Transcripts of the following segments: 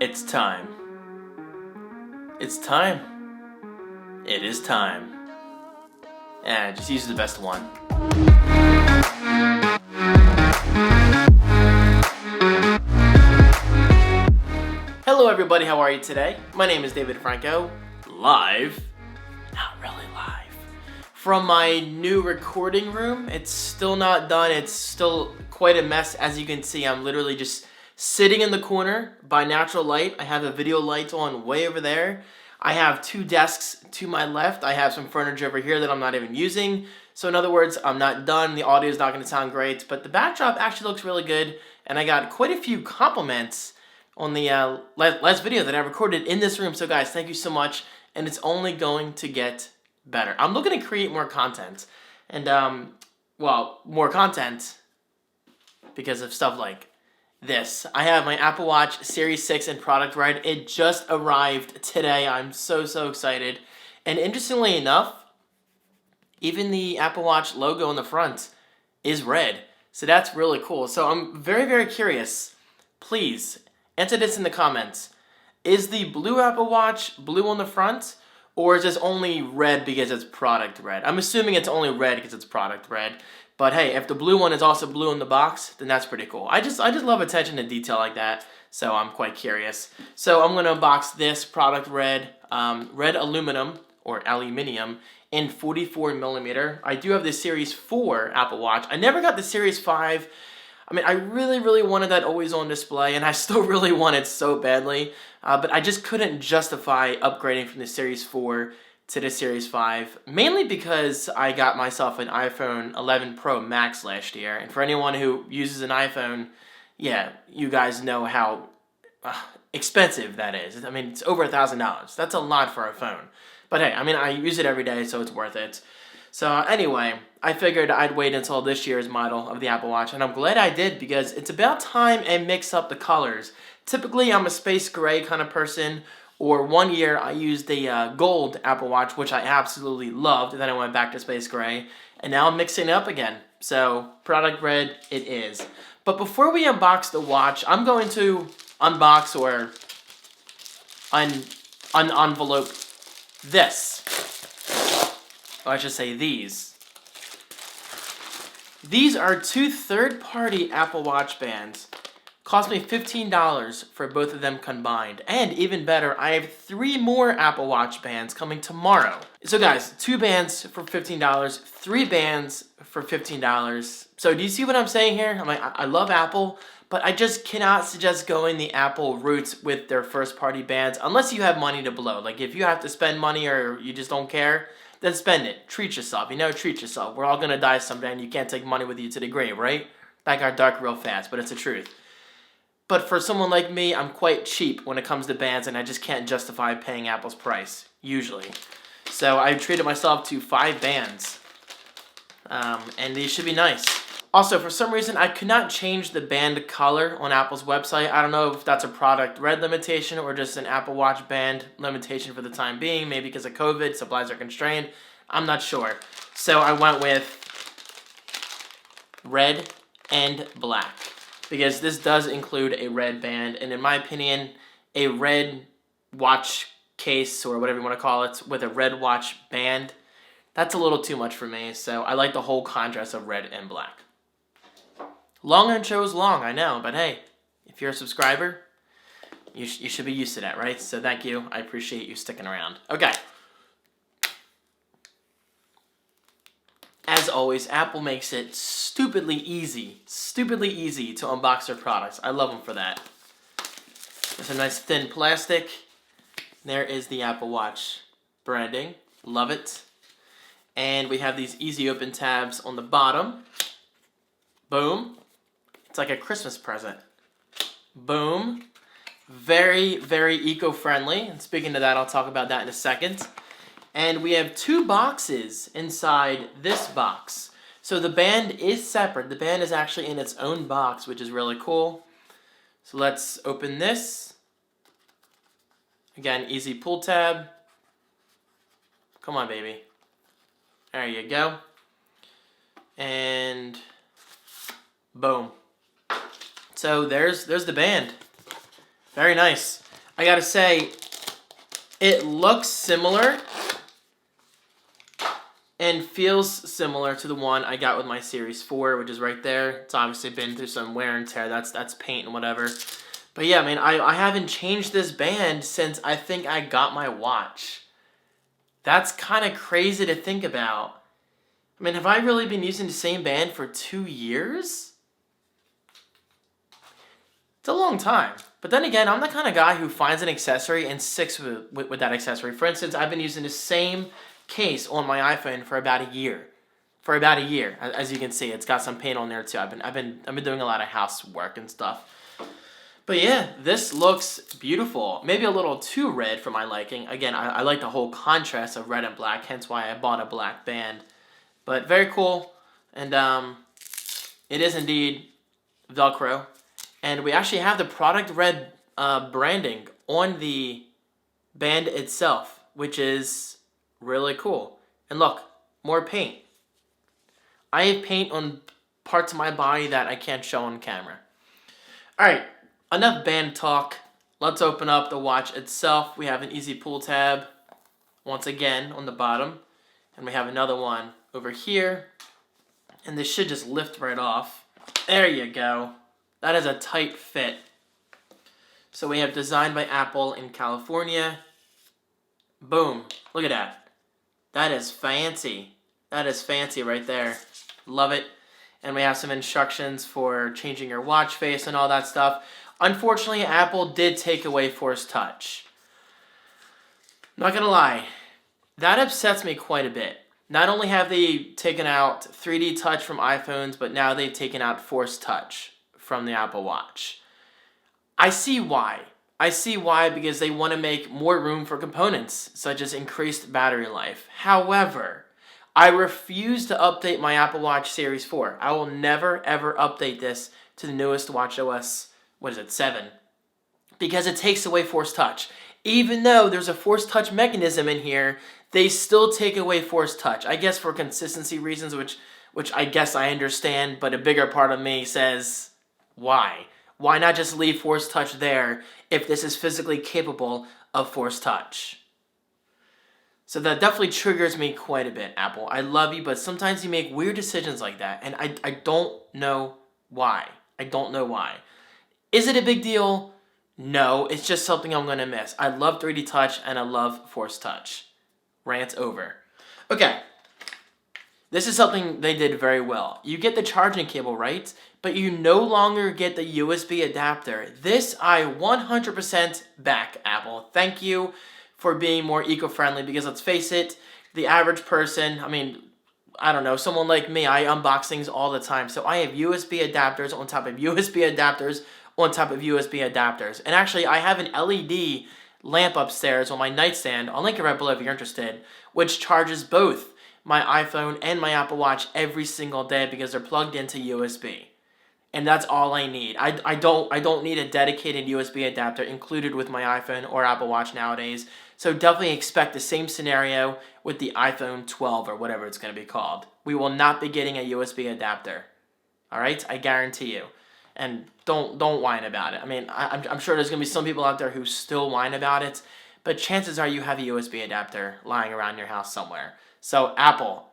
It's time. It's time. It is time. And just use the best one. Hello everybody, how are you today? My name is David Franco. Live. Not really live. From my new recording room. It's still not done. It's still quite a mess. As you can see, I'm literally just sitting in the corner by natural light. I have a video light on way over there. I have two desks to my left. I have some furniture over here that I'm not even using. So in other words, I'm not done. The audio is not going to sound great, but the backdrop actually looks really good. And I got quite a few compliments on the last video that I recorded in this room. So guys, thank you so much. And it's only going to get better. I'm looking to create more content. And, more content because of stuff like this. I have my Apple Watch Series 6 in product right. It just arrived today. I'm so excited. And interestingly enough, even the Apple Watch logo on the front is red. So that's really cool. So I'm very curious. Please answer this in the comments. Is the blue Apple Watch blue on the front? Or is this only red because it's product red? I'm assuming it's only red because it's product red. But hey, if the blue one is also blue in the box, then that's pretty cool. I just love attention to detail like that, so I'm quite curious. So I'm gonna unbox this product red, red aluminum or aluminium in 44 millimeter. I do have the Series 4 Apple Watch. I never got the Series 5. I mean, I really wanted that always on display, and I still really want it so badly. But I just couldn't justify upgrading from the Series 4 to the Series 5, mainly because I got myself an iPhone 11 Pro Max last year. And for anyone who uses an iPhone, yeah, you guys know how expensive that is. I mean, it's over $1,000. That's a lot for a phone. But hey, I mean, I use it every day, so it's worth it. So anyway, I figured I'd wait until this year's model of the Apple Watch, and I'm glad I did because it's about time I mix up the colors. Typically, I'm a space gray kind of person, or 1 year I used the gold Apple Watch, which I absolutely loved, and then I went back to space gray, and now I'm mixing it up again. So, product red it is. But before we unbox the watch, I'm going to unbox or unenvelope this. Or I should say these. These are two third-party Apple Watch bands. Cost me $15 for both of them combined. And even better, I have 3 more Apple Watch bands coming tomorrow. So guys, 2 bands for $15, 3 bands for $15. So do you see what I'm saying here? I'm like, I love Apple, but I just cannot suggest going the Apple route with their first-party bands unless you have money to blow. Like if you have to spend money or you just don't care, then spend it. Treat yourself. Treat yourself. We're all going to die someday and you can't take money with you to the grave, right? That got dark real fast, but it's the truth. But for someone like me, I'm quite cheap when it comes to bands, and I just can't justify paying Apple's price, usually. So I treated myself to 5 bands, and these should be nice. Also, for some reason, I could not change the band color on Apple's website. I don't know if that's a product red limitation or just an Apple Watch band limitation for the time being. Maybe because of COVID, supplies are constrained. I'm not sure. So I went with red and black, because this does include a red band, and in my opinion, a red watch case, or whatever you want to call it, with a red watch band, that's a little too much for me, so I like the whole contrast of red and black. Long intro is long, I know, but hey, if you're a subscriber, you should be used to that, right? So thank you, I appreciate you sticking around. Okay. As always, Apple makes it stupidly easy to unbox their products. I love them for that. There's a nice thin plastic. There is the Apple Watch branding. Love it. And we have these easy open tabs on the bottom. Boom. It's like a Christmas present. Boom. Very eco-friendly. And speaking of that, I'll talk about that in a second. And we have 2 boxes inside this box. So the band is separate. The band is actually in its own box, which is really cool. So let's open this. Again, easy pull tab. Come on, baby. There you go. And boom. So there's the band. Very nice. I gotta say, it looks similar and feels similar to the one I got with my Series 4, which is right there. It's obviously been through some wear and tear. That's paint and whatever. But yeah, man, I haven't changed this band since I think I got my watch. That's kind of crazy to think about. I mean, have I really been using the same band for 2 years? It's a long time. But then again, I'm the kind of guy who finds an accessory and sticks with that accessory. For instance, I've been using the same case on my iPhone for about a year. As you can see, it's got some paint on there too. I've been doing a lot of housework and stuff. But yeah, this looks beautiful. Maybe a little too red for my liking. Again, I like the whole contrast of red and black, hence why I bought a black band. But very cool, and it is indeed Velcro. And we actually have the product red branding on the band itself, which is really cool. And look, more paint. I have paint on parts of my body that I can't show on camera. Alright, enough band talk. Let's open up the watch itself. We have an easy pull tab, once again, on the bottom. And we have another one over here. And this should just lift right off. There you go. That is a tight fit. So we have designed by Apple in California. Boom. Look at that. That is fancy. That is fancy right there. Love it. And we have some instructions for changing your watch face and all that stuff. Unfortunately, Apple did take away Force Touch. Not gonna lie. That upsets me quite a bit. Not only have they taken out 3D Touch from iPhones, but now they've taken out Force Touch from the Apple Watch. I see why. Because they want to make more room for components, such as increased battery life. However, I refuse to update my Apple Watch Series 4. I will never, ever update this to the newest watchOS, 7? Because it takes away Force Touch. Even though there's a Force Touch mechanism in here, they still take away Force Touch. I guess for consistency reasons, which I guess I understand, but a bigger part of me says, why? Why not just leave Force Touch there if this is physically capable of Force Touch? So that definitely triggers me quite a bit, Apple. I love you, but sometimes you make weird decisions like that, and I don't know why. Is it a big deal? No, it's just something I'm going to miss. I love 3D Touch, and I love Force Touch. Rant over. Okay. This is something they did very well. You get the charging cable, right? But you no longer get the USB adapter. This I 100% back, Apple. Thank you for being more eco-friendly, because let's face it, the average person, I don't know, someone like me, I unbox things all the time. So I have USB adapters on top of USB adapters on top of USB adapters. And actually, I have an LED lamp upstairs on my nightstand. I'll link it right below if you're interested, which charges both my iPhone and my Apple Watch every single day because they're plugged into USB. And that's all I need. I don't need a dedicated USB adapter included with my iPhone or Apple Watch nowadays. So definitely expect the same scenario with the iPhone 12 or whatever it's going to be called. We will not be getting a USB adapter. All right? I guarantee you. And don't whine about it. I'm sure there's going to be some people out there who still whine about it, but chances are you have a USB adapter lying around your house somewhere. So Apple,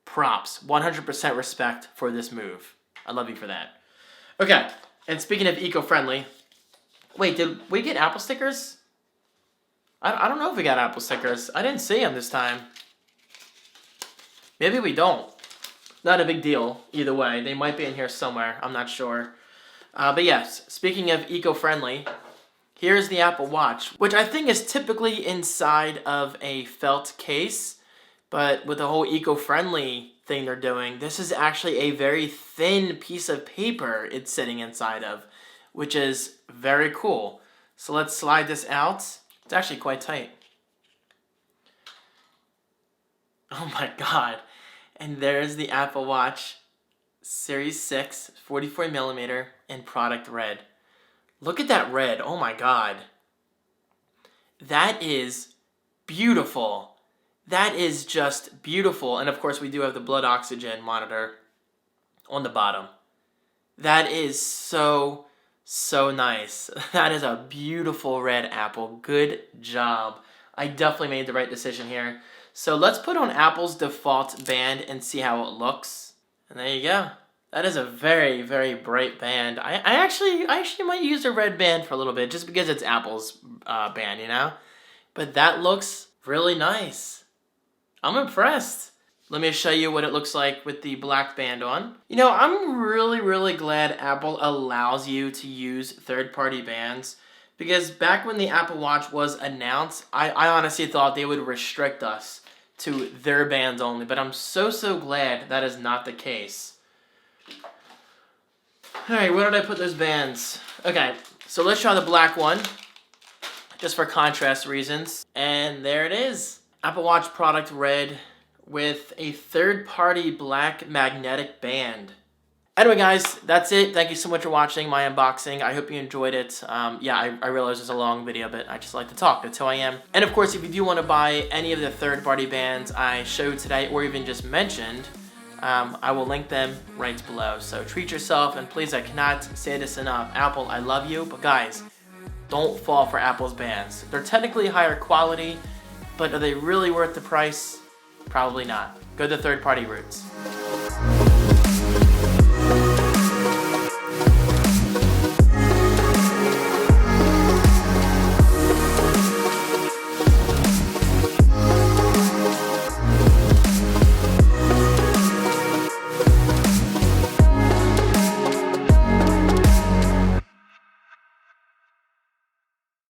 props. 100% respect for this move. I love you for that. Okay, and speaking of eco-friendly, wait, did we get Apple stickers? I don't know if we got Apple stickers. I didn't see them this time. Maybe we don't. Not a big deal, either way. They might be in here somewhere. I'm not sure. But yes, speaking of eco-friendly, here's the Apple Watch, which I think is typically inside of a felt case, but with the whole eco-friendly thing they're doing, this is actually a very thin piece of paper it's sitting inside of, which is very cool. So let's slide this out. It's actually quite tight. Oh my god. And there's the Apple Watch Series 6, 44mm, in product red. Look at that red. Oh my god. That is beautiful. That is just beautiful. And of course, we do have the blood oxygen monitor on the bottom. That is so, So nice. That is a beautiful red Apple. Good job. I definitely made the right decision here. So let's put on Apple's default band and see how it looks. And there you go. That is a very, very bright band. I actually might use a red band for a little bit just because it's Apple's band, you know? But that looks really nice. I'm impressed. Let me show you what it looks like with the black band on. You know, I'm really, really glad Apple allows you to use third-party bands because back when the Apple Watch was announced, I honestly thought they would restrict us to their bands only, but I'm so glad that is not the case. Alright, where did I put those bands? Okay, so let's try the black one, just for contrast reasons. And there it is. Apple Watch product red with a third-party black magnetic band. Anyway guys, that's it. Thank you so much for watching my unboxing. I hope you enjoyed it. Yeah, I realize it's a long video, but I just like to talk. That's who I am. And of course, if you do want to buy any of the third-party bands I showed today or even just mentioned, I will link them right below. So treat yourself, and please, I cannot say this enough. Apple, I love you, but guys, don't fall for Apple's bands. They're technically higher quality, but are they really worth the price? Probably not. Go the third-party routes.